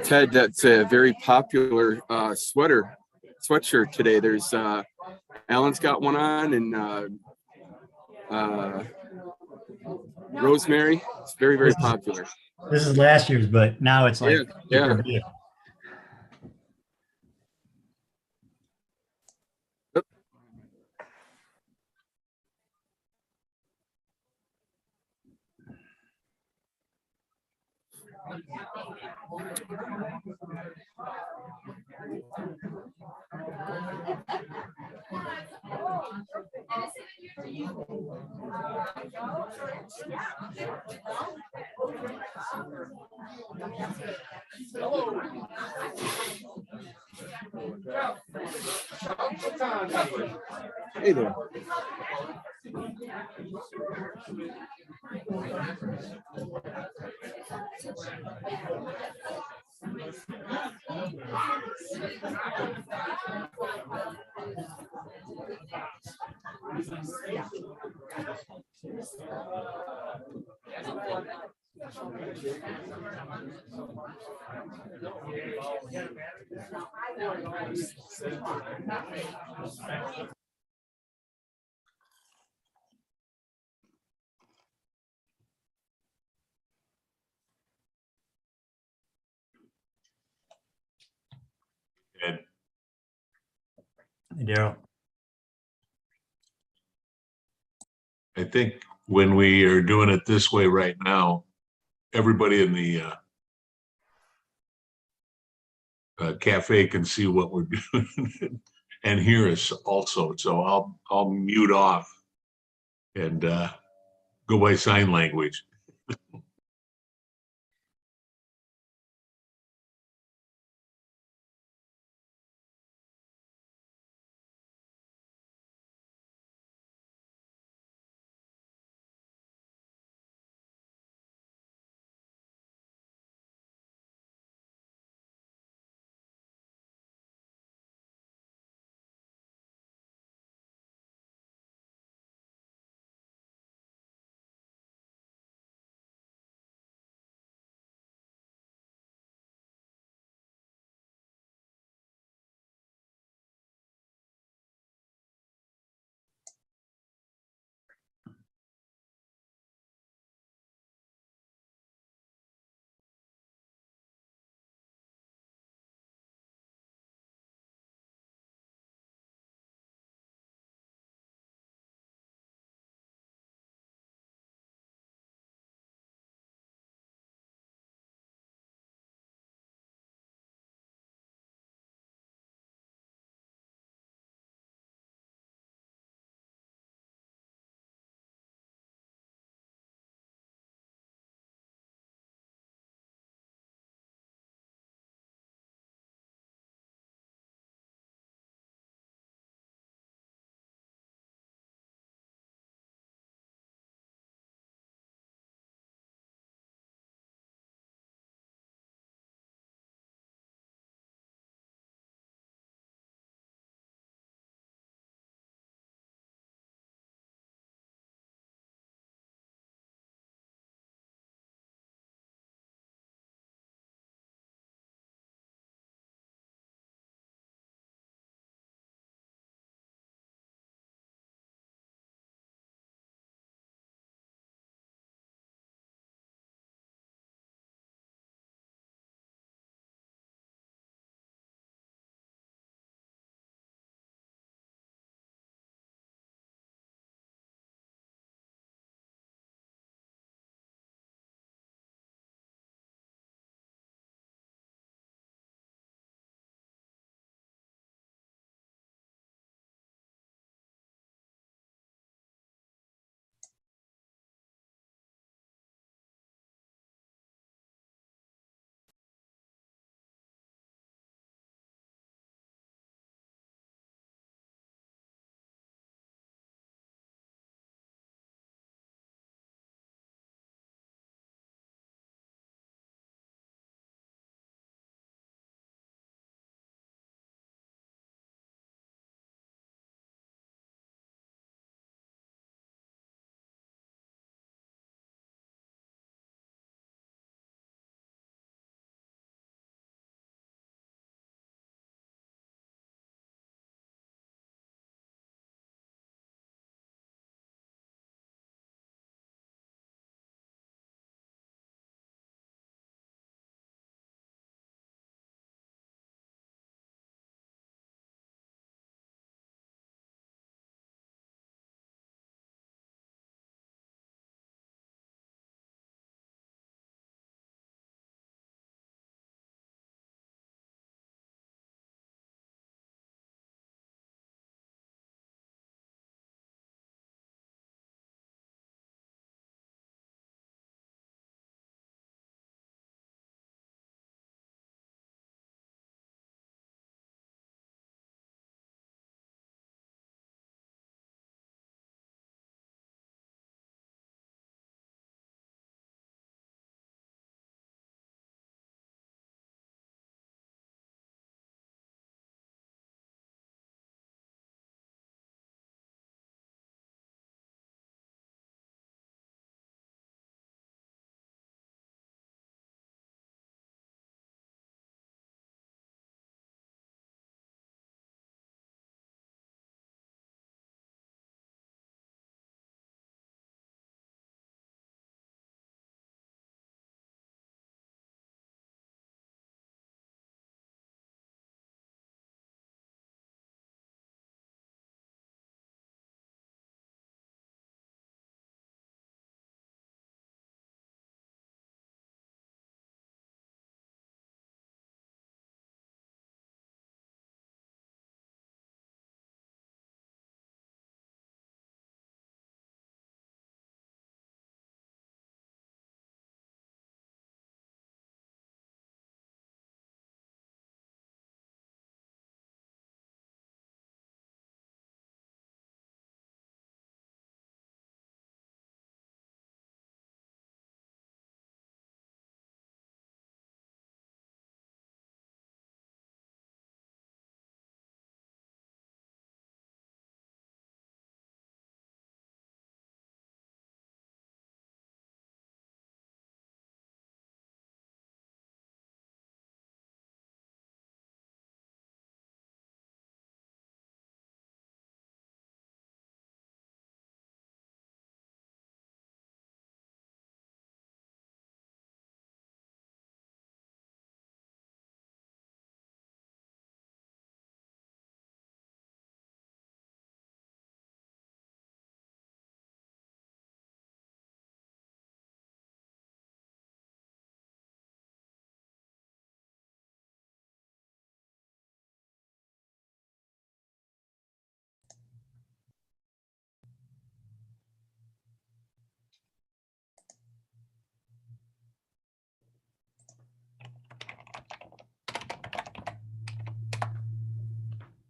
Ted, that's a very popular sweatshirt today. There's Alan's got one on, and Rosemary. It's very, very popular. This is last year's, but now it's like yeah. Hey there. Ed. Hey, Daryl. I think when we are doing it this way right now, everybody in the cafe can see what we're doing and hear us also. So I'll mute off and go by sign language.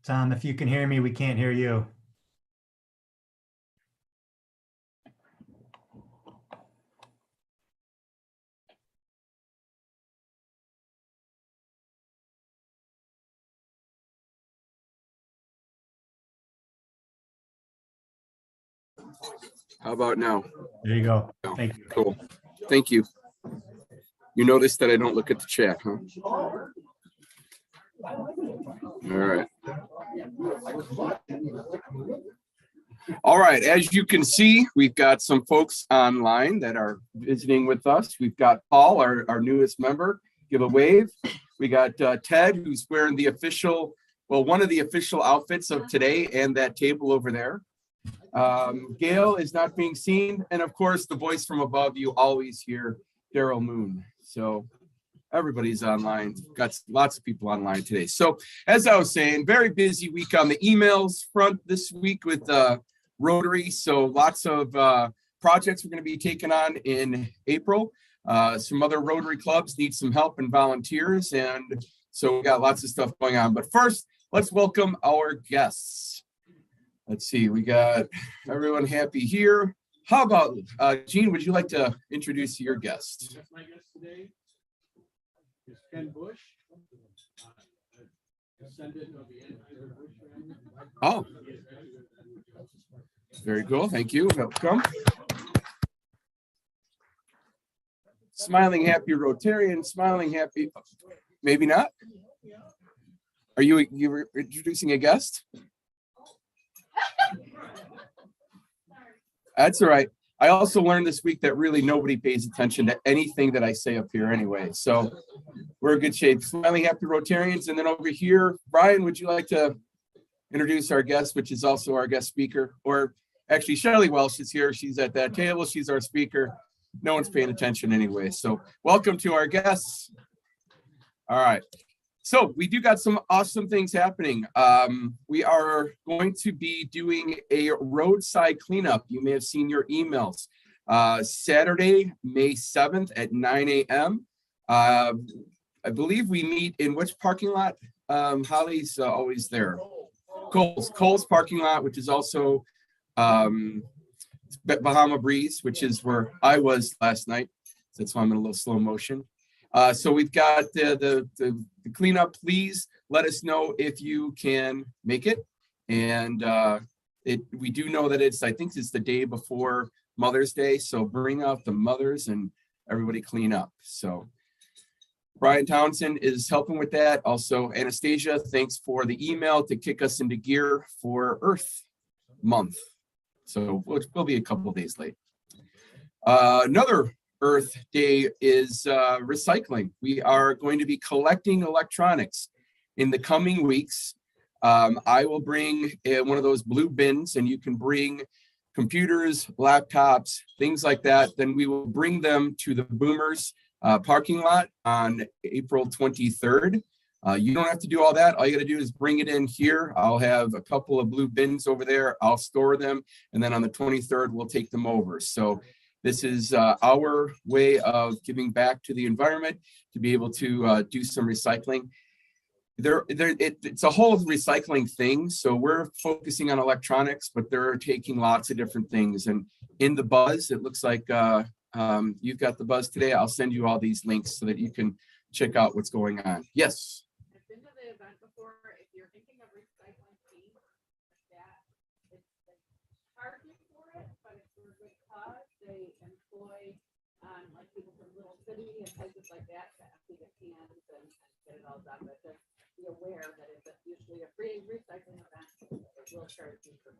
Tom, if you can hear me, we can't hear you. How about now? There you go. Thank you. Cool. Thank you. You noticed that I don't look at the chat, huh? All right. All right. As you can see, we've got some folks online that are visiting with us. We've got Paul, our newest member. Give a wave. We got Ted, who's wearing the official, well, one of the official outfits of today and that table over there. Gail is not being seen. And of course, the voice from above, you always hear Daryl Moon. So everybody's online. Got lots of people online today. So as I was saying, very busy week on the emails front this week with Rotary. So lots of projects we're going to be taking on in April. Some other Rotary clubs need some help and volunteers. And so we got lots of stuff going on. But first, let's welcome our guests. Let's see, we got everyone happy here. How about, Gene, would you like to introduce your guest? My guest today is Ken Bush. Descendant of the Anti-Bush family. Oh, very cool. Thank you. Welcome. Smiling happy Rotarian, smiling happy, maybe not. Are you were introducing a guest? That's all right. I also learned this week that really nobody pays attention to anything that I say up here anyway. So we're in good shape. Smiling happy Rotarians. And then over here, Brian, would you like to introduce our guest, which is also our guest speaker? Or actually, Shelley Welch is here. She's at that table. She's our speaker. No one's paying attention anyway. So welcome to our guests. All right. So we do got some awesome things happening. We are going to be doing a roadside cleanup. You may have seen your emails. Saturday, May 7th at 9 a.m. I believe we meet in which parking lot? Holly's always there. Cole's parking lot, which is also Bahama Breeze, which is where I was last night. So that's why I'm in a little slow motion. So we've got the cleanup. Please let us know if you can make it. And we do know that I think it's the day before Mother's Day. So bring out the mothers and everybody clean up. So Brian Townsend is helping with that. Also, Anastasia, thanks for the email to kick us into gear for Earth Month. So we'll be a couple of days late. Another Earth Day is recycling. We are going to be collecting electronics in the coming weeks. I will bring one of those blue bins, and you can bring computers, laptops, things like that. Then we will bring them to the Boomers parking lot on April 23rd. You don't have to do all that. All you got to do is bring it in here. I'll have a couple of blue bins over there. I'll store them. And then on the 23rd, we'll take them over. So this is our way of giving back to the environment to be able to do some recycling. It's a whole recycling thing. So we're focusing on electronics, but they're taking lots of different things. And in the buzz, it looks like you've got the buzz today. I'll send you all these links so that you can check out what's going on. Yes. I've been to the event before. If you're thinking of recycling tea, that it's charging for it, but it's for a good cause. They employ like people from Little City and places like that to empty the cans and get it all done. But just be aware that it's usually a free recycling event. It will charge you for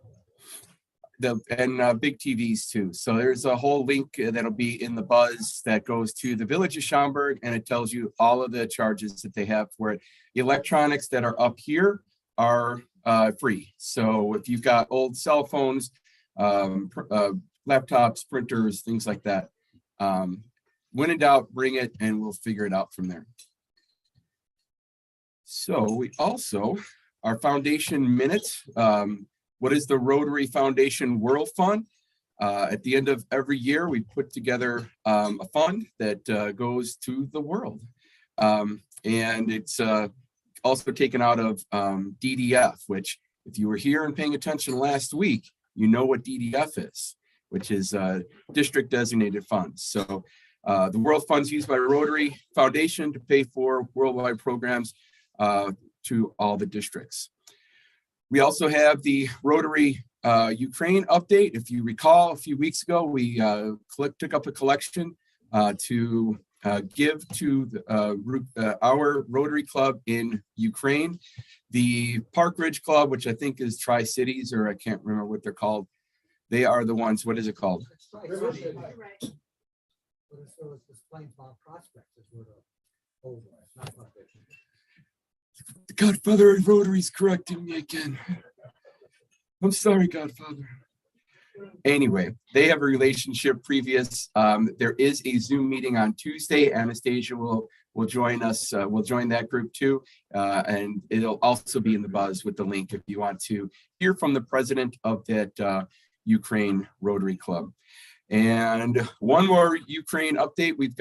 And big TVs too. So there's a whole link that'll be in the buzz that goes to the Village of Schaumburg, and it tells you all of the charges that they have for it. The electronics that are up here are free. So if you've got old cell phones, laptops, printers, things like that, when in doubt, bring it and we'll figure it out from there. So we also, our foundation minutes, what is the Rotary Foundation World Fund? At the end of every year, we put together a fund that goes to the world. And it's also taken out of DDF, which if you were here and paying attention last week, you know what DDF is, which is district designated funds. So the world funds used by Rotary Foundation to pay for worldwide programs to all the districts. We also have the Rotary Ukraine update. If you recall, a few weeks ago, we took up a collection to give to our Rotary Club in Ukraine. The Park Ridge Club, which I think is Tri-Cities, or I can't remember what they're called. They are the ones, what is it called? The Godfather of Rotary is correcting me again. I'm sorry, Godfather. Anyway, they have a relationship previous. There is a Zoom meeting on Tuesday. Anastasia will join us. We'll join that group too. And it'll also be in the buzz with the link if you want to hear from the president of that Ukraine Rotary Club. And one more Ukraine update. We've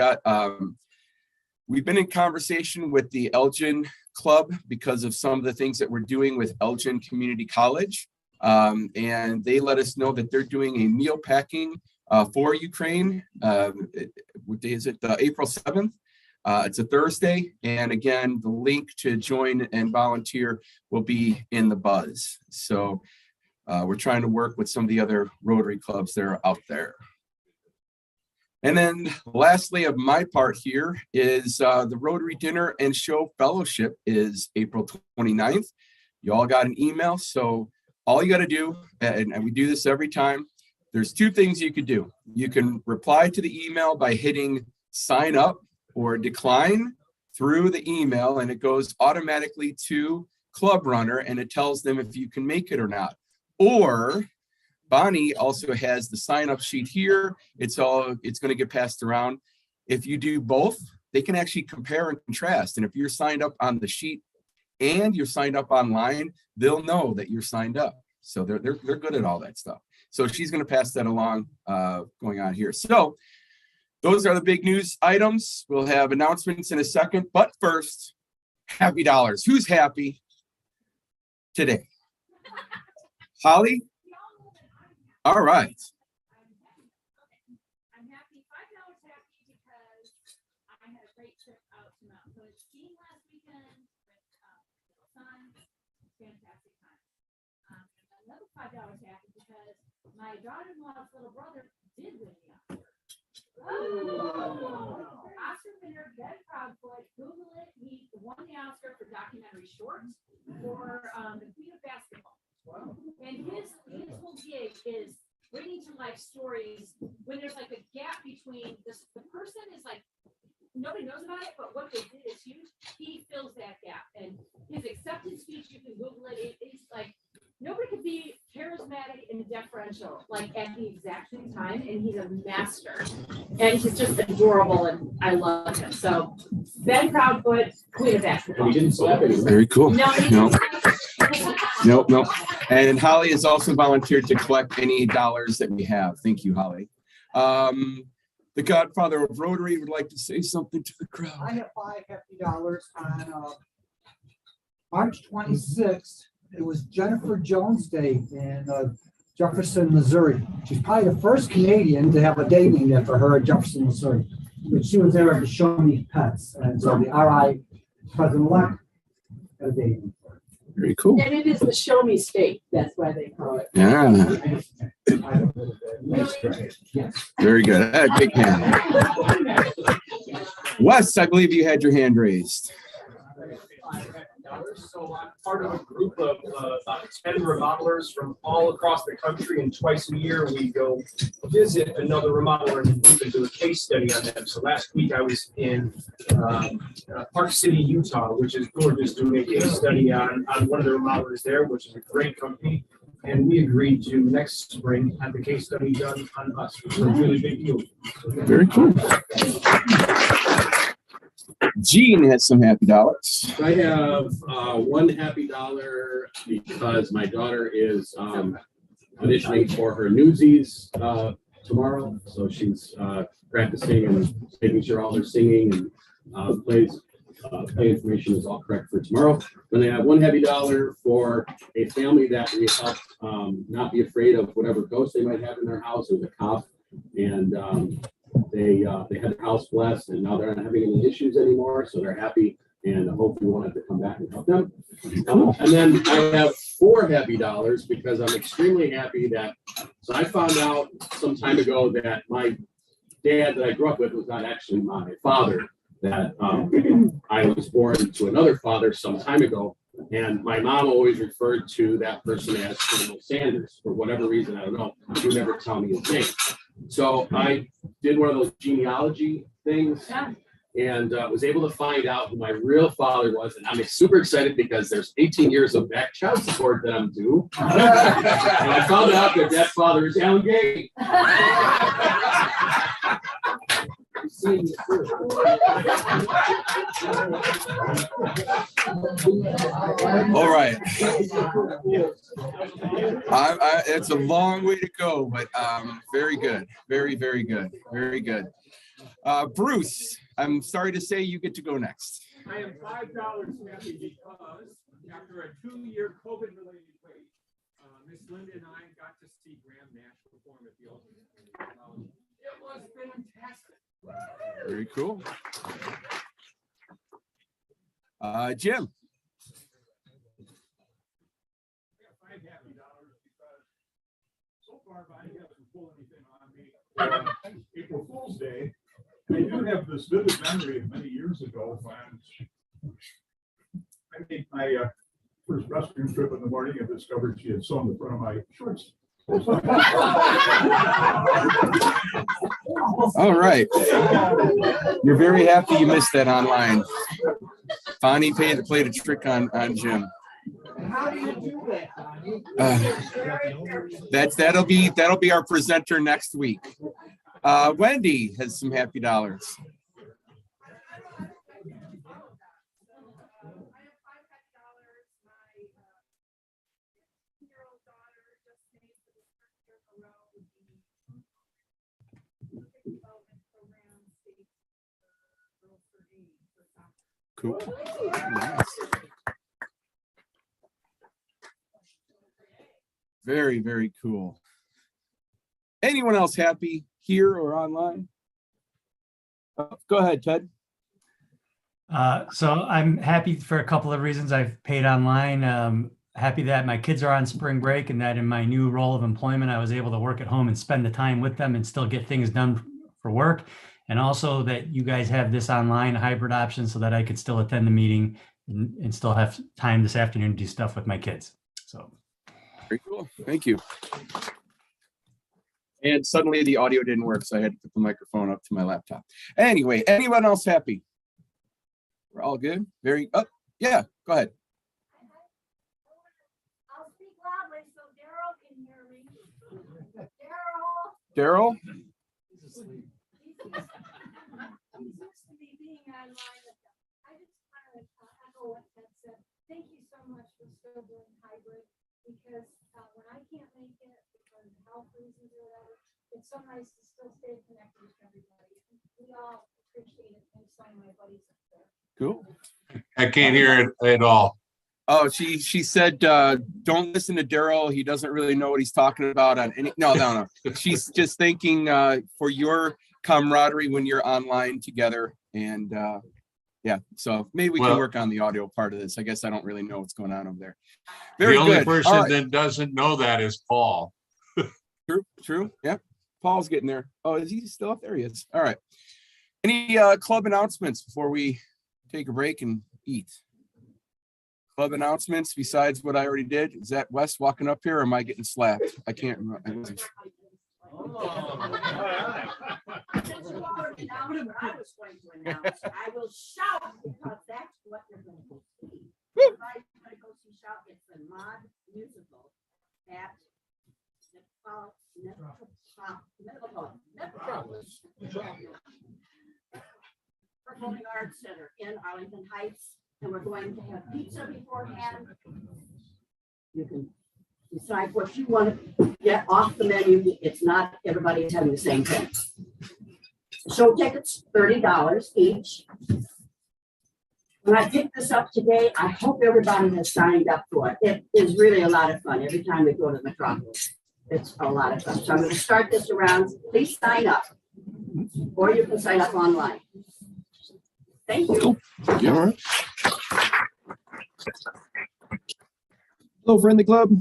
been in conversation with the Elgin Club because of some of the things that we're doing with Elgin Community College. And they let us know that they're doing a meal packing for Ukraine. What day is it? April 7th. It's a Thursday. And again, the link to join and volunteer will be in the buzz. So we're trying to work with some of the other Rotary clubs that are out there. And then lastly of my part here is the Rotary Dinner and Show Fellowship is April 29th. You all got an email. So all you got to do, and we do this every time, there's two things you could do. You can reply to the email by hitting sign up or decline through the email, and it goes automatically to Club Runner, and it tells them if you can make it or not. Or Bonnie also has the sign up sheet here. It's going to get passed around. If you do both, they can actually compare and contrast. And if you're signed up on the sheet and you're signed up online, they'll know that you're signed up. So they're good at all that stuff. So she's going to pass that along going on here. So those are the big news items. We'll have announcements in a second, but first, happy dollars. Who's happy today? Holly? All right. I'm happy, $5 happy because I had a great trip out to Mount Hood skiing last weekend with son. Fantastic time. Another $5 happy because my daughter-in-law's little brother did win the Oscar. Oh! Oscar winner, Ben Proudfoot, Google it. He won the Oscar for documentary shorts for the Queen of Basketball. Wow. And his whole gig is bringing to life stories when there's like a gap between this, the person is like, nobody knows about it, but what they did is huge. He fills that gap. And his acceptance speech, you can Google it. It's like, nobody could be charismatic and deferential, like at the exact same time. And he's a master. And he's just adorable. And I love him. So, Ben Proudfoot, Queen of Basketball. We didn't slap anyone. Very cool. No. Nope. And Holly has also volunteered to collect any dollars that we have. Thank you, Holly. The Godfather of Rotary would like to say something to the crowd. I have $5 hefty on March 26th. It was Jennifer Jones Day in Jefferson, Missouri. She's probably the first Canadian to have a day named after her at Jefferson, Missouri. But she was there to show me pets. And so the RI president-elect got a day named for her. Very cool. And it is the show me state. That's why they call it. Yeah. Yes. Very good. Big hand. Wes, I believe you had your hand raised. So I'm part of a group of about 10 remodelers from all across the country, and twice a year we go visit another remodeler and do a case study on them. So last week I was in Park City, Utah, which is gorgeous, doing a case study on one of the remodelers there, which is a great company. And we agreed to next spring have the case study done on us, which is a really big deal. Very cool. Gene has some happy dollars. I have one happy dollar because my daughter is auditioning for her Newsies tomorrow. So she's practicing and making sure all her singing and plays pay information is all correct for tomorrow. Then I have one heavy dollar for a family that we helped not be afraid of whatever ghost they might have in their house. It was a cop, and they had their house blessed, and now they're not having any issues anymore, so they're happy. And hopefully wanted to come back and help them. And then I have 4 happy dollars because I'm extremely happy that, so I found out some time ago that my dad that I grew up with was not actually my father, that I was born to another father some time ago. And my mom always referred to that person as Colonel Sanders for whatever reason, I don't know. She would never tell me his name. So I did one of those genealogy things. And was able to find out who my real father was. And I'm super excited because there's 18 years of back child support that I'm due. And I found out that that father is Alan Gay. All right. It's a long way to go, but very good. Very, very good. Very good. Bruce, I'm sorry to say you get to go next. I am $5 happy because after a 2-year COVID-related wait, Miss Linda and I got to see Graham Nash perform at the Open. It was fantastic. Very cool. Jim. I got 5 happy dollars because so far I haven't pulled anything on me. April Fool's Day. I do have this vivid memory of many years ago when I made my first restroom trip in the morning and discovered she had sewn the front of my shorts. All right. You're very happy you missed that online. Bonnie played a trick on Jim. How do you do that, Bonnie? That'll be our presenter next week. Wendy has some happy dollars. Cool. Nice. Very, very cool. Anyone else happy here or online? Go ahead, Ted. So I'm happy for a couple of reasons. I've paid online. Happy that my kids are on spring break and that in my new role of employment, I was able to work at home and spend the time with them and still get things done for work. And also that you guys have this online hybrid option so that I could still attend the meeting and still have time this afternoon to do stuff with my kids. So. Very cool. Thank you. And suddenly the audio didn't work, so I had to put the microphone up to my laptop. Anyway, anyone else happy? We're all good? Very, oh, yeah, go ahead. I'll speak loudly so Daryl can hear me. Daryl. Daryl? He's used to be being online. I just want to echo what Ted said. Thank you so much for still doing hybrid because when I can't make it because of health reasons or whatever, it's so nice to still stay connected with everybody. We all appreciate it. Thanks to my buddies up there. Cool. I can't hear it at all. Oh, she said, don't listen to Daryl. He doesn't really know what he's talking about on any. No. She's just thanking for your camaraderie when you're online together. And yeah, so maybe we can work on the audio part of this. I guess I don't really know what's going on over there. Very the only good. person that doesn't know that is Paul. True. Yeah. Paul's getting there. Oh, is he still up there? He is. All right. Any club announcements before we take a break and eat? Club announcements besides what I already did. Is that Wes walking up here or am I getting slapped? I can't remember. I will shout because that's what you're going to go see. Everybody's going to go see Shout. It's a mod musical at Performing Arts Center in Arlington Heights, and we're going to have pizza beforehand. You can decide what you want to get off the menu. It's not everybody's having the same thing. Show tickets, $30 each. When I picked this up today, I hope everybody has signed up for it. It is really a lot of fun every time we go to the Metropolis. It's a lot of fun. So I'm going to start this around. Please sign up, or you can sign up online. Thank you. Yeah. Hello, friendly club.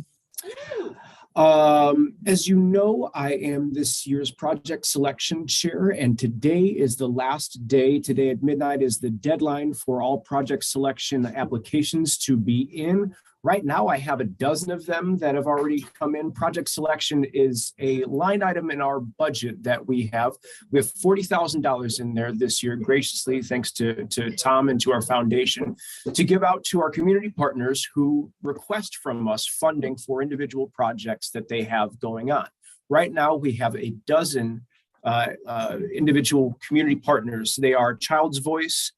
As you know, I am this year's project selection chair, and today is the last day. Today at midnight is the deadline for all project selection applications to be in. Right now, I have a dozen of them that have already come in. Project selection is a line item in our budget that we have. We have $40,000 in there this year, graciously, thanks to Tom and to our foundation, to give out to our community partners who request from us funding for individual projects that they have going on. Right now, we have a dozen individual community partners. They are Child's Voice,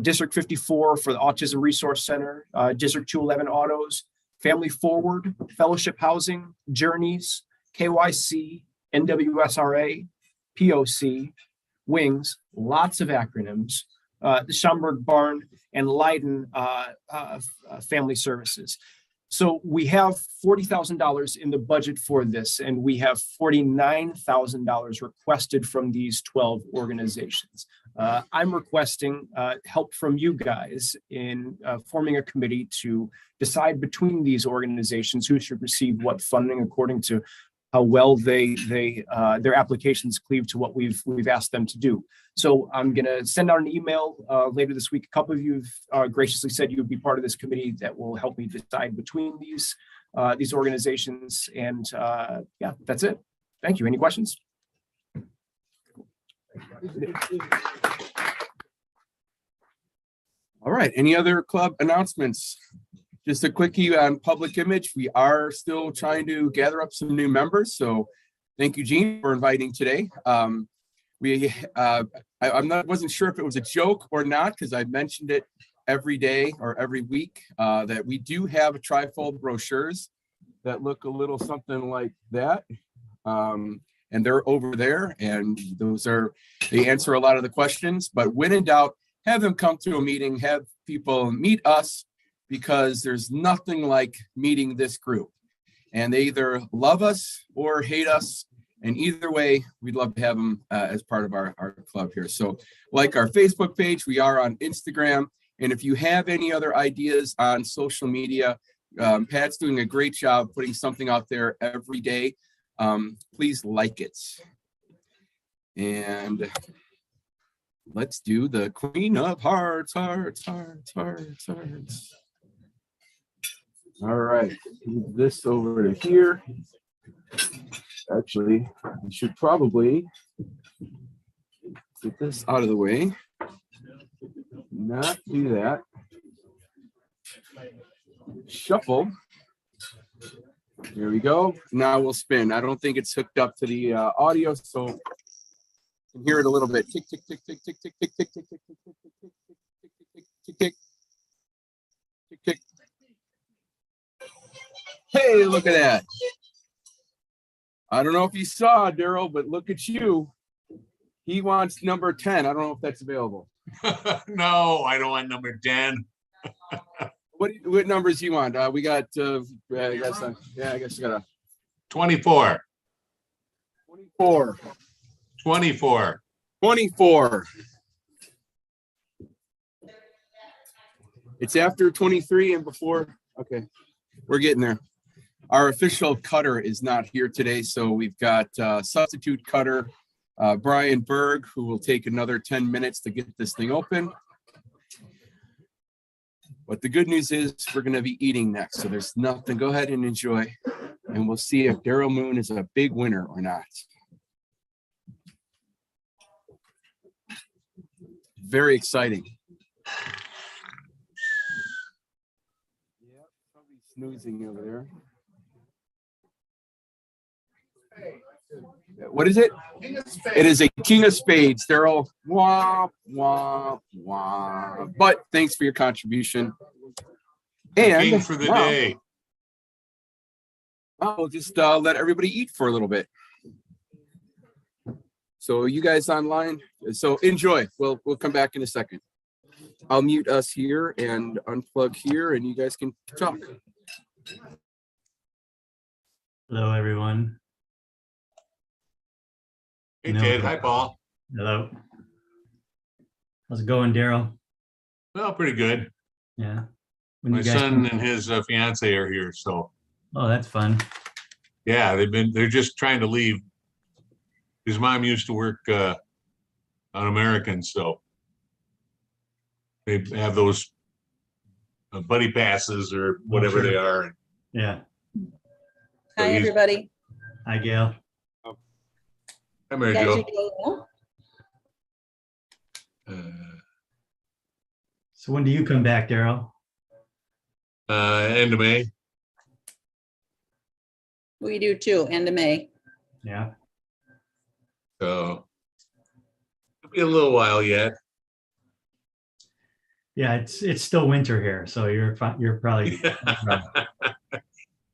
District 54 for the Autism Resource Center, District 211 Autos, Family Forward, Fellowship Housing, Journeys, KYC, NWSRA, POC, Wings, lots of acronyms, the Schaumburg Barn, and Leiden Family Services. So we have $40,000 in the budget for this, and we have $49,000 requested from these 12 organizations. I'm requesting help from you guys in forming a committee to decide between these organizations who should receive what funding according to how well their applications cleave to what we've asked them to do. So I'm going to send out an email later this week. A couple of you have graciously said you would be part of this committee that will help me decide between these organizations. And yeah, that's it. Thank you. Any questions? All right. Any other club announcements? Just a quickie on public image. We are still trying to gather up some new members. So thank you, Gene, for inviting today. I wasn't sure if it was a joke or not, because I mentioned it every day or every week, that we do have trifold brochures that look a little something like that. And they're over there, and they answer a lot of the questions. But when in doubt, have them come to a meeting, have people meet us, because there's nothing like meeting this group. And they either love us or hate us. And either way, we'd love to have them as part of our club here. So like our Facebook page, we are on Instagram. And if you have any other ideas on social media, Pat's doing a great job putting something out there every day. Please like it. And let's do the Queen of Hearts, hearts. All right, move this over to here. Actually, we should probably get this out of the way. Not do that. Shuffle. Here we go. Now we'll spin. I don't think it's hooked up to the audio, so you can hear it a little bit. Tick, tick, tick, tick, tick, tick, tick, tick, tick, tick, tick, tick, tick, tick, tick, tick, tick, tick. Hey, look at that. I don't know if you saw, Daryl, but look at you. He wants number 10. I don't know if that's available. No, I don't want number 10. What numbers do you want? We got, I guess you got a 24. 24. 24. 24. It's after 23 and before. Okay, we're getting there. Our official cutter is not here today, so we've got substitute cutter, Brian Berg, who will take another 10 minutes to get this thing open. But the good news is we're going to be eating next, so there's nothing. Go ahead and enjoy, and we'll see if Daryl Moon is a big winner or not. Very exciting. Yeah, probably snoozing over there. What is it? It is a king of spades, Daryl. Wah, wah, wah. But thanks for your contribution. And King for the day. I'll just let everybody eat for a little bit. So you guys online, so enjoy. We'll come back in a second. I'll mute us here and unplug here and you guys can talk. Hello, everyone. Hey, No. Ted. Hi, Paul. Hello. How's it going, Daryl? Well, pretty good. Yeah. When My you guys son and his fiance are here, so Oh, that's fun. yeah, they're just trying to leave. His mom used to work on American, so they have those buddy passes or whatever sure. they are. Yeah. So Hi, he's- everybody. Hi, Gail. Hi, Mary Guys are Jo. doing well. So when do you come back, Daryl? End of May. We do too, end of May. Yeah. So it'll be a little while yet. Yeah, it's still winter here, so you're probably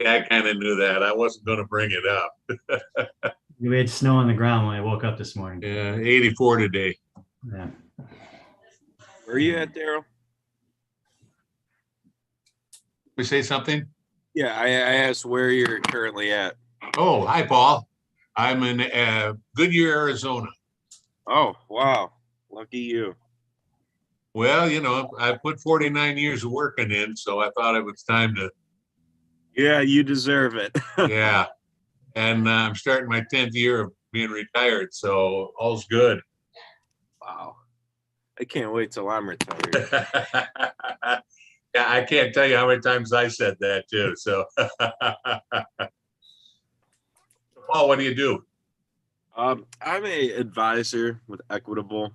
Yeah, I kind of knew that. I wasn't going to bring it up. we had snow on the ground when I woke up this morning. Yeah, 84 today. Yeah. Where are you at, Daryl? We say something? Yeah, I asked where you're currently at. Oh, hi, Paul. I'm in Goodyear, Arizona. Oh, wow. Lucky you. Well, you know, I put 49 years of working in, so I thought it was time to, Yeah, you deserve it. yeah. And I'm starting my 10th year of being retired, so all's good. Wow. I can't wait till I'm retired. Yeah, I can't tell you how many times I said that too. So, Paul, what do you do? I'm a advisor with Equitable.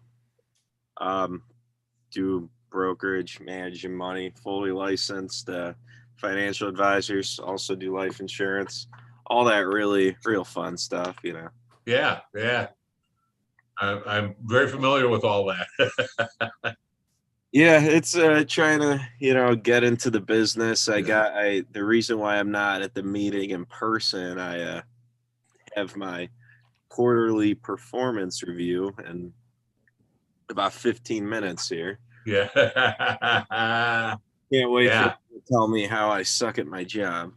Do brokerage, managing money, fully licensed financial advisors, also do life insurance, all that really real fun stuff, you know. Yeah, yeah. I'm very familiar with all that. Yeah, it's trying to, you know, get into the business. The reason why I'm not at the meeting in person, I have my quarterly performance review in about 15 minutes here. Yeah. Can't wait Yeah. for you to tell me how I suck at my job.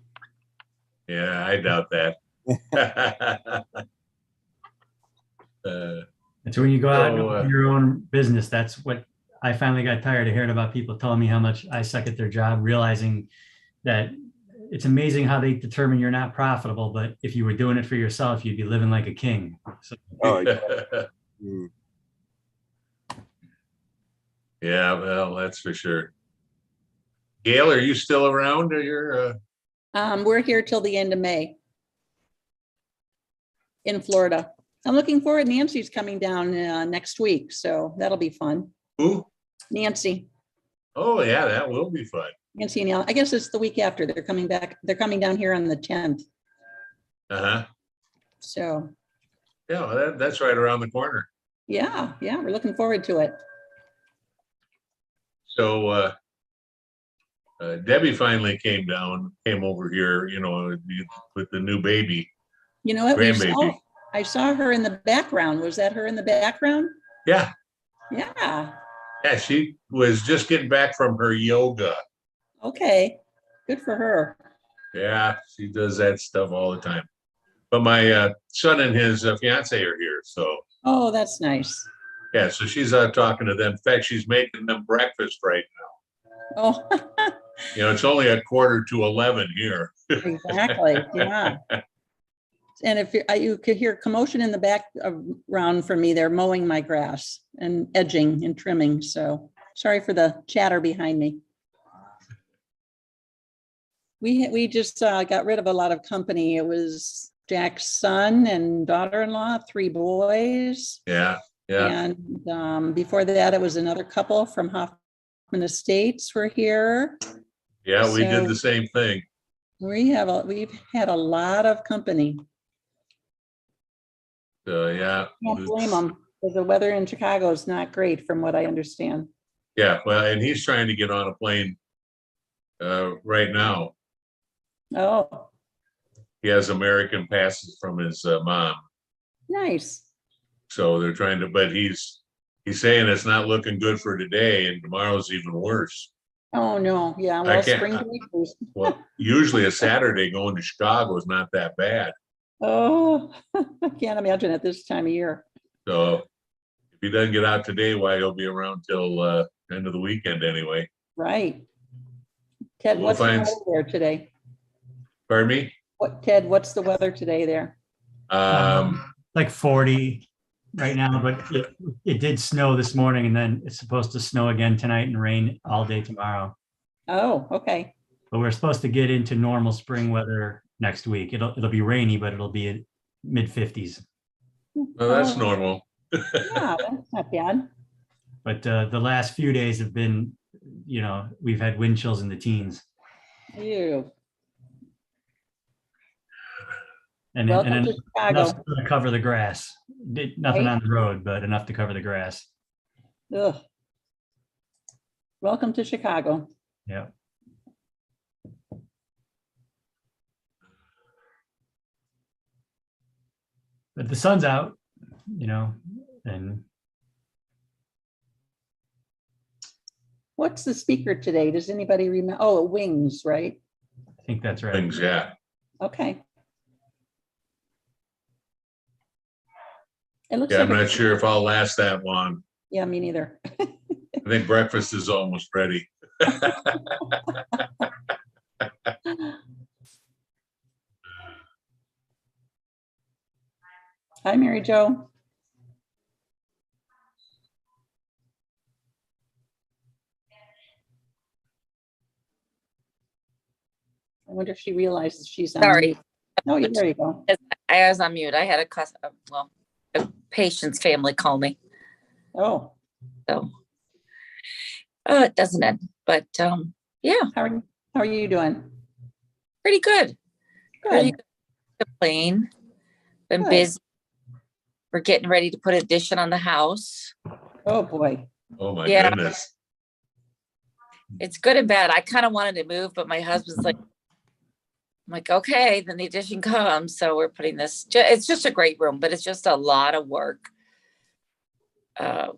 Yeah, I doubt that. It's when you go out So, and do your own business. That's what I finally got tired of hearing about people telling me how much I suck at their job, realizing that it's amazing how they determine you're not profitable. But if you were doing it for yourself, you'd be living like a king. So, Oh, mm. yeah, well, that's for sure. Gail, are you still around or you're We're here till the end of May in Florida. I'm looking forward. Nancy's coming down next week, so that'll be fun. who? Nancy, Oh, yeah, that will be fun. Nancy and Al. I guess it's the week after. They're coming back. They're coming down here on the 10th. Uh-huh. So Yeah, well, that's right around the corner. yeah, we're looking forward to it. So Debbie finally came over here, you know, with the new baby. You know what? Grandbaby. I saw her in the background. Was that her in the background? Yeah. Yeah. Yeah, she was just getting back from her yoga. Okay. Good for her. Yeah, she does that stuff all the time. But my son and his fiance are here, so Oh, that's nice. yeah, so she's out talking to them. In fact, she's making them breakfast right now. Oh, You know, it's only 11:45 here. exactly. Yeah. And if you could hear commotion in the background from me, they're mowing my grass and edging and trimming. So sorry for the chatter behind me. We just got rid of a lot of company. It was Jack's son and daughter-in-law, 3 boys. Yeah, yeah. And before that, it was another couple from Hoffman Estates were here. Yeah, we did So- the same thing. We've had a lot of company. So yeah. Can't blame them, because the weather in Chicago is not great from what I understand. Yeah, well, and he's trying to get on a plane right now. Oh, He has American passes from his mom. nice. So they're trying to, but he's he's saying it's not looking good for today and tomorrow's even worse. Oh, no, yeah, I well, can't- spring breakers. Well, usually a Saturday going to Chicago is not that bad. Oh, I can't imagine at this time of year. So if he doesn't get out today, why he'll be around till end of the weekend anyway. Right. Ted, We'll what's the find- weather there today? Pardon me? Ted, what's the weather today there? Like 40 right now, but it did snow this morning, and then it's supposed to snow again tonight and rain all day tomorrow. Oh, okay. But we're supposed to get into normal spring weather next week. It'll be rainy, but it'll be at mid 50s. Well, that's Oh, normal. yeah, that's not bad. But the last few days have been, we've had wind chills in the teens. Ew. And Welcome enough to Chicago. to cover the grass. Nothing Right. on the road, but enough to cover the grass. Ugh. Welcome to Chicago. Yeah. But the sun's out, and What's the speaker today? Does anybody remember? Oh, Wings, right? I think that's right. Things, yeah. Okay. It looks Yeah, I'm like, not sure if I'll last that long. yeah, me neither. I think breakfast is almost ready. Hi, Mary Jo. I wonder if she realizes she's on. Sorry. mute. Oh, there you go. I was on mute. I had a patient's family call me. Oh, So it doesn't end, but yeah, how are you doing? pretty good. Pretty Good. good. Complain. Been Good. busy. We're getting ready to put addition on the house. Oh, boy. Oh, my Yeah. goodness. It's good and bad. I kind of wanted to move, but my husband's like, I'm like, okay, then the addition comes. So we're putting this, it's just a great room, but it's just a lot of work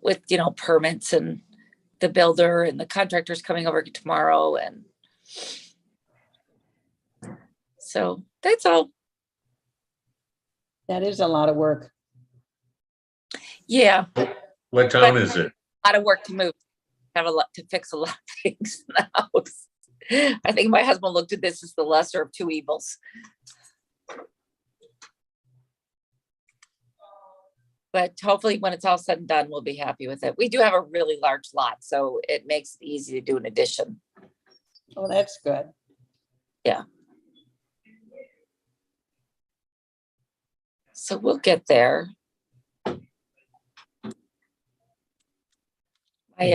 with, permits and the builder and the contractors coming over tomorrow. And so that's all. That is a lot of work. Yeah, What town is it? a lot of work to move. Have a lot to fix a lot of things in the house. I think my husband looked at this as the lesser of two evils. But hopefully when it's all said and done, we'll be happy with it. We do have a really large lot, so it makes it easy to do an addition. Oh, that's good. So we'll get there. Do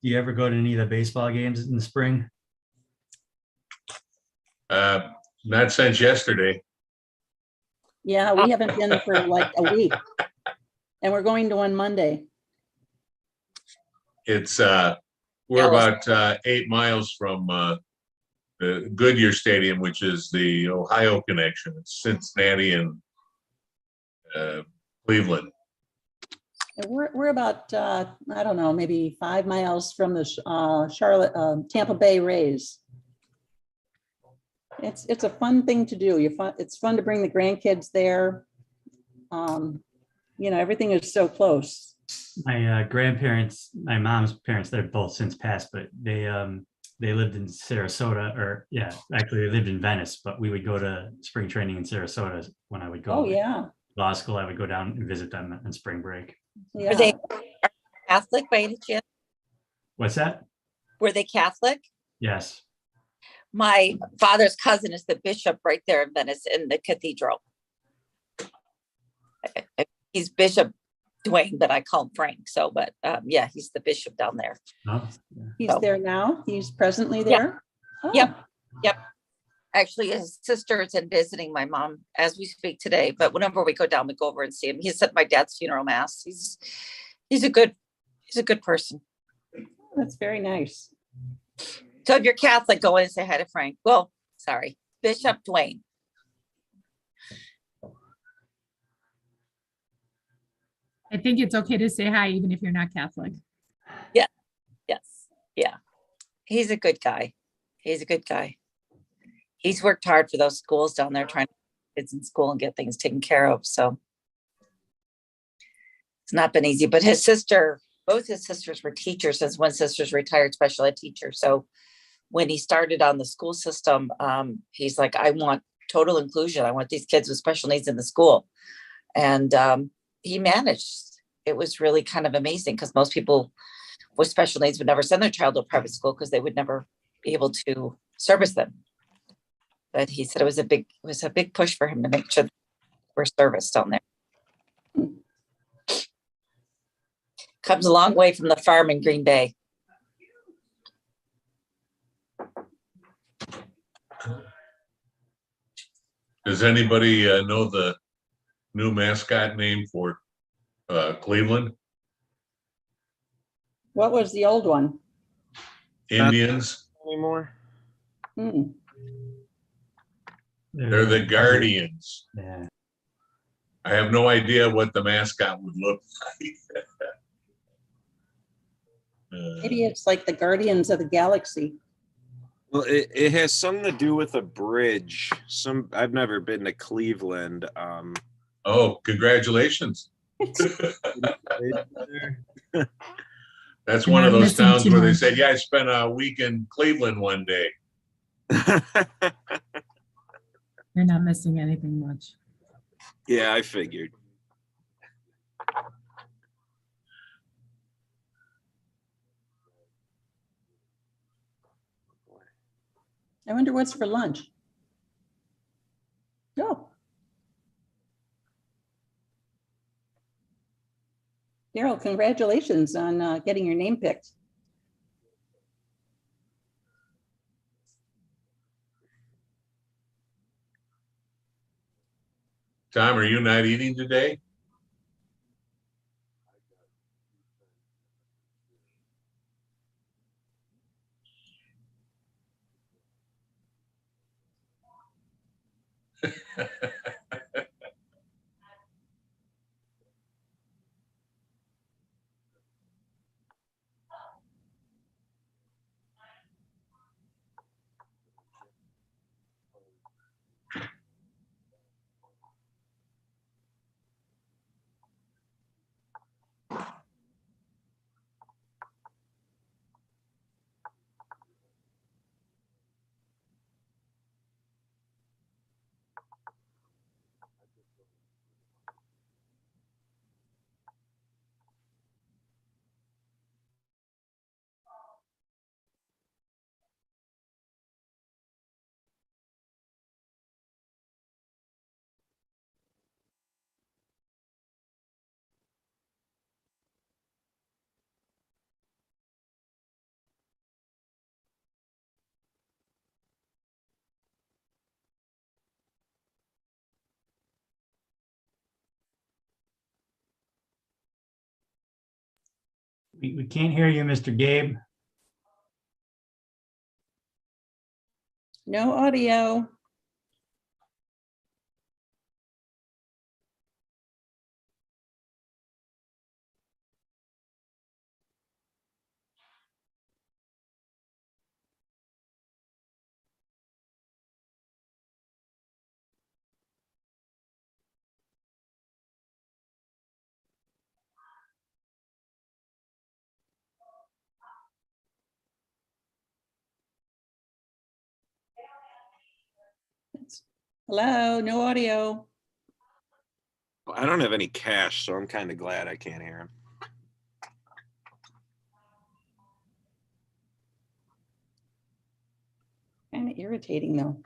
you ever go to any of the baseball games in the spring? Not since yesterday. Yeah, we haven't been for like a week. And we're going to one Monday. It's we're about 8 miles from the Goodyear Stadium, which is the Ohio connection. It's Cincinnati and Cleveland. And we're about, I don't know, maybe 5 miles from the Tampa Bay Rays. It's a fun thing to do. It's fun to bring the grandkids there. Everything is so close. My grandparents, my mom's parents, they're both since passed, but they lived in Sarasota, actually they lived in Venice, but we would go to spring training in Sarasota when I would go. Oh, yeah. Law school, I would go down and visit them on spring break. Were Yeah. they Catholic by any chance? What's that? Were they Catholic? Yes. My father's cousin is the bishop right there in Venice in the cathedral. He's Bishop Dwayne, but I call him Frank. So, but yeah, he's the bishop down there. Oh, yeah. He's there now? He's presently there? Oh, Yep. Actually, his sister is in visiting my mom as we speak today. But whenever we go down, we go over and see him. He's at my dad's funeral mass. He's a good person. that's very nice. So if you're Catholic, go in and say hi to Frank. Well, sorry, Bishop Dwayne. think it's okay to say hi even if you're not Catholic. Yes. Yeah. He's a good guy. He's a good guy. He's worked hard for those schools down there trying to get kids in school and get things taken care of. So it's not been easy, but both his sisters were teachers, as one sister's retired special ed teacher. So when he started on the school system, he's like, I want total inclusion. I want these kids with special needs in the school. And he managed. It was really kind of amazing because most people with special needs would never send their child to a private school because they would never be able to service them. But he said it was a big push for him to make sure we're serviced down there. Comes a long way from the farm in Green Bay. Does anybody know the new mascot name for Cleveland? What was the old one? Indians. Anymore? Hmm. They're the Guardians. Yeah. I have no idea what the mascot would look like. Maybe it's like the Guardians of the Galaxy. Well, it has something to do with a bridge. I've never been to Cleveland. Oh, congratulations. That's one of those towns where they said, yeah, I spent a week in Cleveland one day. You're not missing anything much. Yeah, I figured. I wonder what's for lunch. Oh. Daryl, congratulations on getting your name picked. Tom, are you not eating today? We can't hear you, Mr. Gabe. No audio. Hello, no audio. I don't have any cash, so I'm kind of glad I can't hear him. Kind of irritating though.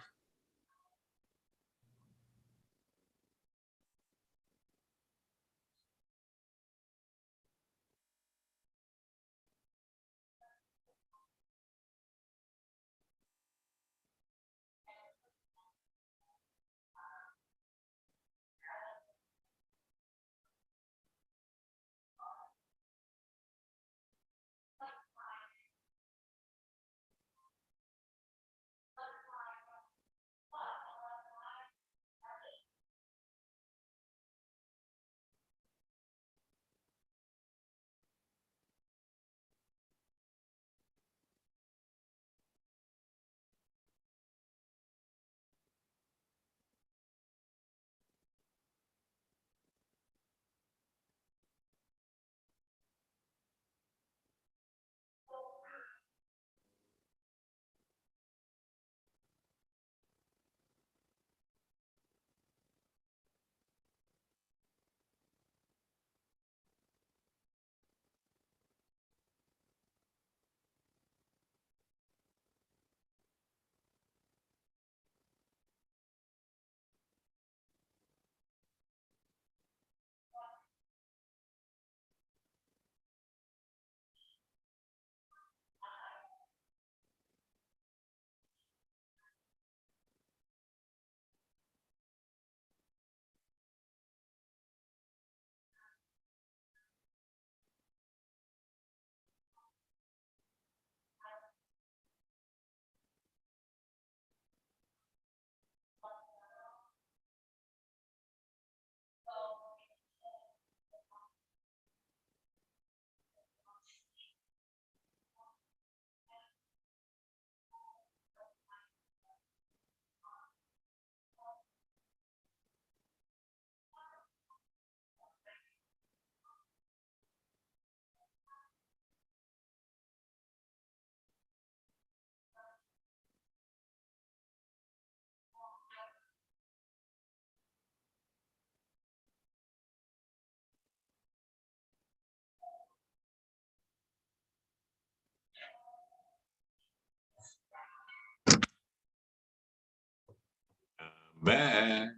Back.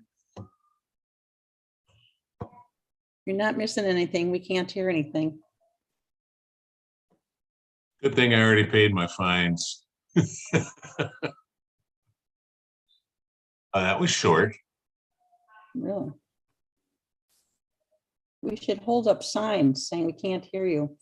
You're not missing anything. We can't hear anything. Good thing I already paid my fines. That was short. Really. We should hold up signs saying we can't hear you.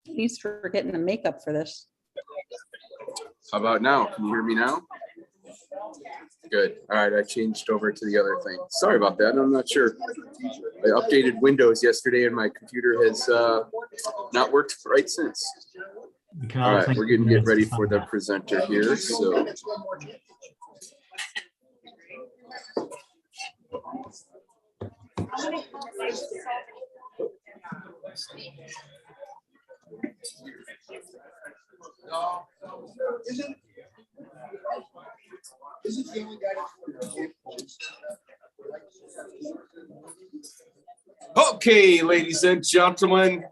He's for getting the makeup for this. How about now? Can you hear me now? Good. All right, I changed over to the other thing. Sorry about that. I'm not sure. I updated Windows yesterday and my computer has not worked right since. We can All all right, take we're a getting minute ready to for the presenter here, so. Okay, ladies and gentlemen.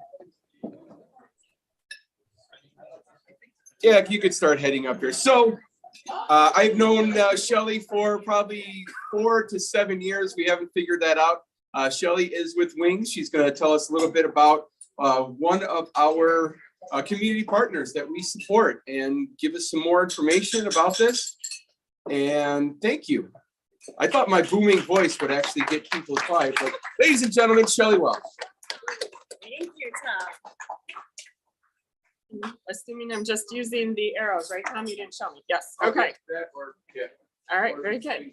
Yeah, if you could start heading up here. So I've known Shelley for probably 4 to 7 years. We haven't figured that out. Shelley is with Wings. She's going to tell us a little bit about one of our community partners that we support and give us some more information about this. And thank you. I thought my booming voice would actually get people quiet, but ladies and gentlemen, Shelley Welch. Thank you, Tom. Assuming I'm just using the arrows, right, Tom? You didn't show me. Yes. Okay. All right. Very good.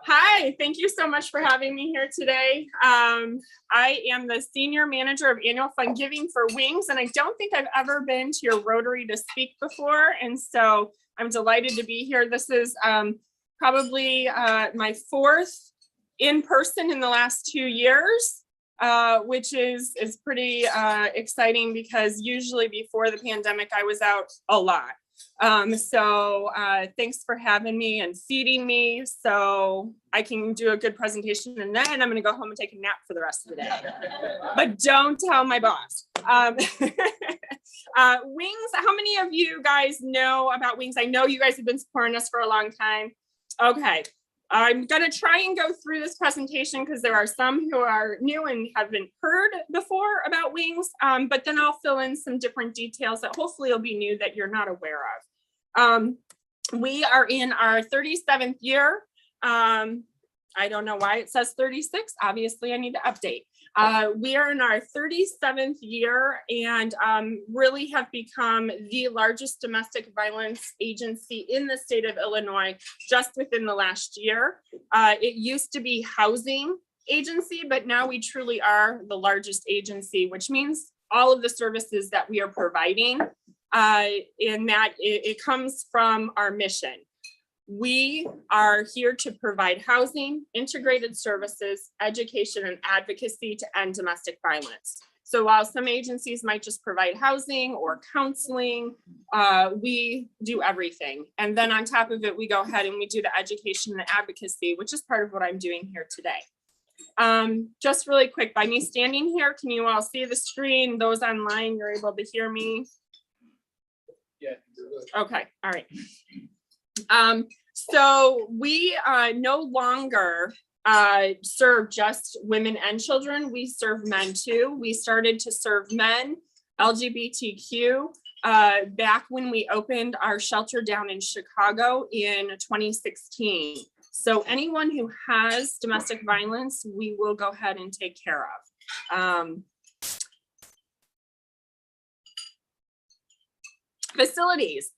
Hi. Thank you so much for having me here today. I am the senior manager of annual fund giving for Wings, and I don't think I've ever been to your Rotary to speak before, and so I'm delighted to be here. This is probably my 4th in person in the last 2 years. Which is pretty exciting because usually before the pandemic, I was out a lot. So thanks for having me and feeding me so I can do a good presentation, and then I'm gonna go home and take a nap for the rest of the day. But don't tell my boss. Wings, how many of you guys know about Wings? I know you guys have been supporting us for a long time. Okay. I'm going to try and go through this presentation because there are some who are new and haven't heard before about Wings, but then I'll fill in some different details that hopefully will be new that you're not aware of. We are in our 37th year. I don't know why it says 36. Obviously, I need to update. We are in our 37th year and really have become the largest domestic violence agency in the state of Illinois just within the last year. It used to be housing agency, but now we truly are the largest agency, which means all of the services that we are providing in that it comes from our mission. We are here to provide housing, integrated services, education, and advocacy to end domestic violence. So while some agencies might just provide housing or counseling, we do everything. And then on top of it, we go ahead and we do the education and advocacy, which is part of what I'm doing here today. Just really quick, by me standing here, can you all see the screen? Those online, you're able to hear me? Yeah. Okay, all right. So we no longer serve just women and children. We serve men too. We started to serve men, LGBTQ, back when we opened our shelter down in Chicago in 2016. So anyone who has domestic violence, we will go ahead and take care of. Facilities.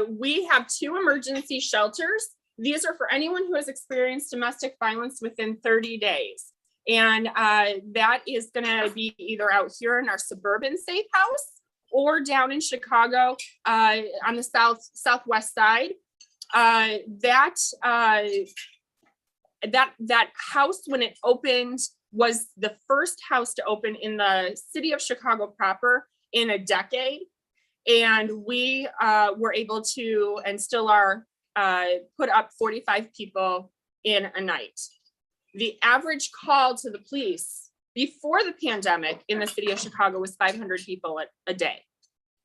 We have 2 emergency shelters. These are for anyone who has experienced domestic violence within 30 days. And that is going to be either out here in our suburban safe house or down in Chicago on the southwest side. That house, when it opened, was the first house to open in the city of Chicago proper in a decade. And we were able to, and still are, put up 45 people in a night. The average call to the police before the pandemic in the city of Chicago was 500 people a day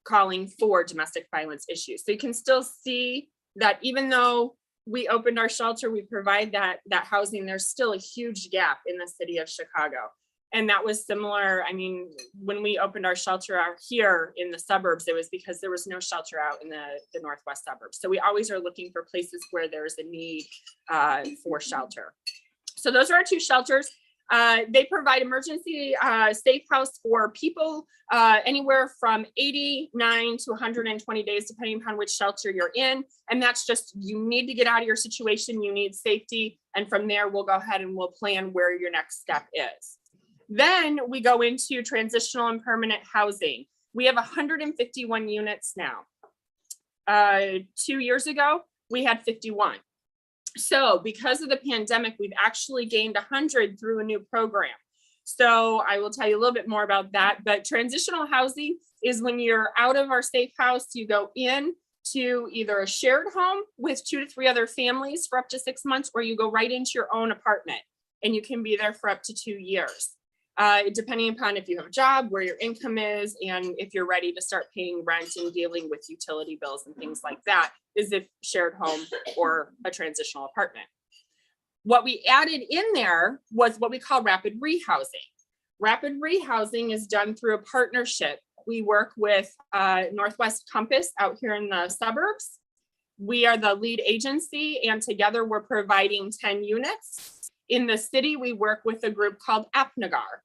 calling for domestic violence issues. So you can still see that even though we opened our shelter, we provide that housing, there's still a huge gap in the city of Chicago. And that was similar. I mean, when we opened our shelter out here in the suburbs, it was because there was no shelter out in the northwest suburbs. So we always are looking for places where there's a need for shelter. So those are our two shelters. They provide emergency safe house for people anywhere from 89 to 120 days, depending upon which shelter you're in. And that's just, you need to get out of your situation, you need safety. And from there, we'll go ahead and we'll plan where your next step is. Then we go into transitional and permanent housing. We have 151 units now. 2 years ago, we had 51. So because of the pandemic, we've actually gained 100 through a new program. So I will tell you a little bit more about that. But transitional housing is when you're out of our safe house, you go in to either a shared home with 2 to 3 other families for up to 6 months, or you go right into your own apartment and you can be there for up to 2 years. Depending upon if you have a job, where your income is, and if you're ready to start paying rent and dealing with utility bills and things like that, is if shared home or a transitional apartment. What we added in there was what we call rapid rehousing. Rapid rehousing is done through a partnership. We work with Northwest Compass out here in the suburbs. We are the lead agency, and together we're providing 10 units. In the city, we work with a group called Apnagar,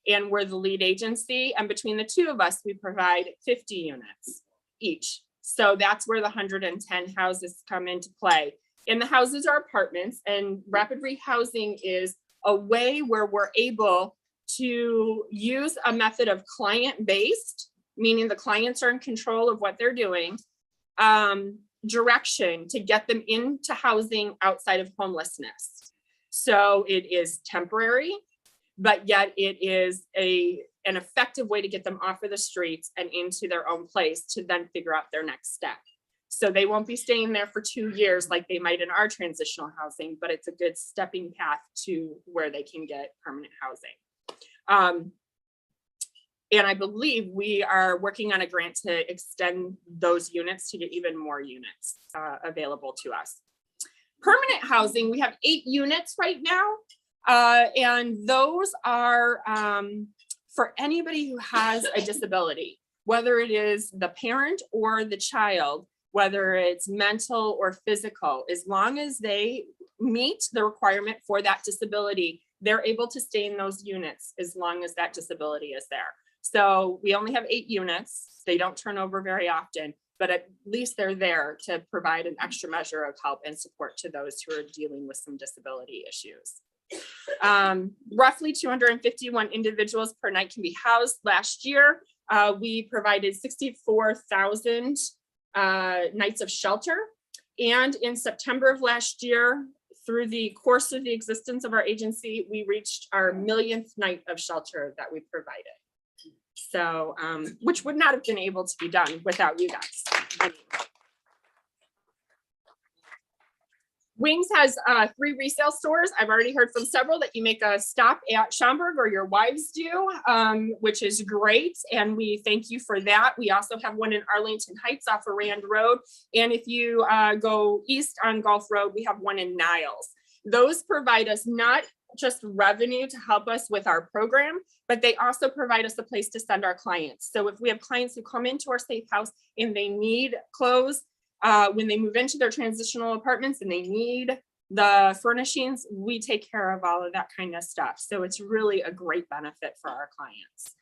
and we're the lead agency. And between the two of us, we provide 50 units each. So that's where the 110 houses come into play. And the houses are apartments, and rapid rehousing is a way where we're able to use a method of client-based, meaning the clients are in control of what they're doing, direction to get them into housing outside of homelessness. So it is temporary, but yet it is an effective way to get them off of the streets and into their own place to then figure out their next step. So they won't be staying there for 2 years like they might in our transitional housing, but it's a good stepping path to where they can get permanent housing. And I believe we are working on a grant to extend those units to get even more units available to us. Permanent housing, we have 8 units right now. And those are for anybody who has a disability, whether it is the parent or the child, whether it's mental or physical, as long as they meet the requirement for that disability, they're able to stay in those units as long as that disability is there. So we only have 8 units. They don't turn over very often, but at least they're there to provide an extra measure of help and support to those who are dealing with some disability issues. Roughly 251 individuals per night can be housed. Last year, we provided 64,000 nights of shelter. And in September of last year, through the course of the existence of our agency, we reached our 1,000th night of shelter that we provided. So, which would not have been able to be done without you guys. Wings has 3 resale stores. I've already heard from several that you make a stop at Schaumburg, or your wives do, which is great. And we thank you for that. We also have one in Arlington Heights off of Rand Road. And if you go east on Gulf Road, we have one in Niles. Those provide us not just revenue to help us with our program, but they also provide us a place to send our clients. So if we have clients who come into our safe house and they need clothes, when they move into their transitional apartments and they need the furnishings, we take care of all of that kind of stuff. So it's really a great benefit for our clients.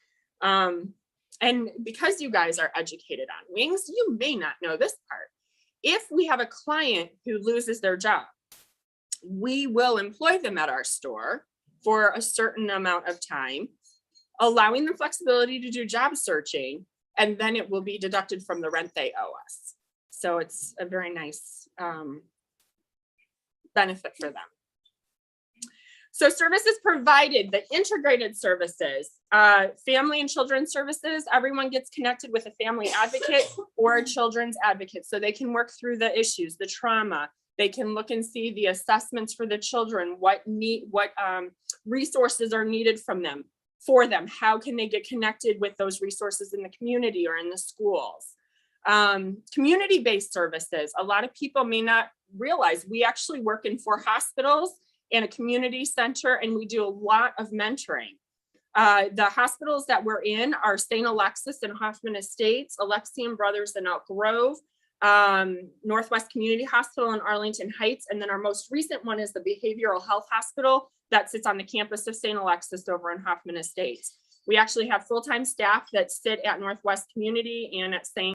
And because you guys are educated on wings, you may not know this part. If we have a client who loses their job, we will employ them at our store for a certain amount of time, allowing them flexibility to do job searching, and then it will be deducted from the rent they owe us. So it's a very nice benefit for them. So services provided, the integrated services, family and children's services, everyone gets connected with a family advocate or a children's advocate so they can work through the issues, the trauma. They can look and see the assessments for the children, what resources are needed from them, for them. How can they get connected with those resources in the community or in the schools? Community-based services. A lot of people may not realize we actually work in 4 hospitals and a community center, and we do a lot of mentoring. The hospitals that we're in are St. Alexis and Hoffman Estates, Alexian Brothers in Elk Grove, Northwest Community Hospital in Arlington Heights, and then our most recent one is the Behavioral Health Hospital that sits on the campus of St. Alexis over in Hoffman Estates. We actually have full-time staff that sit at Northwest Community and at St.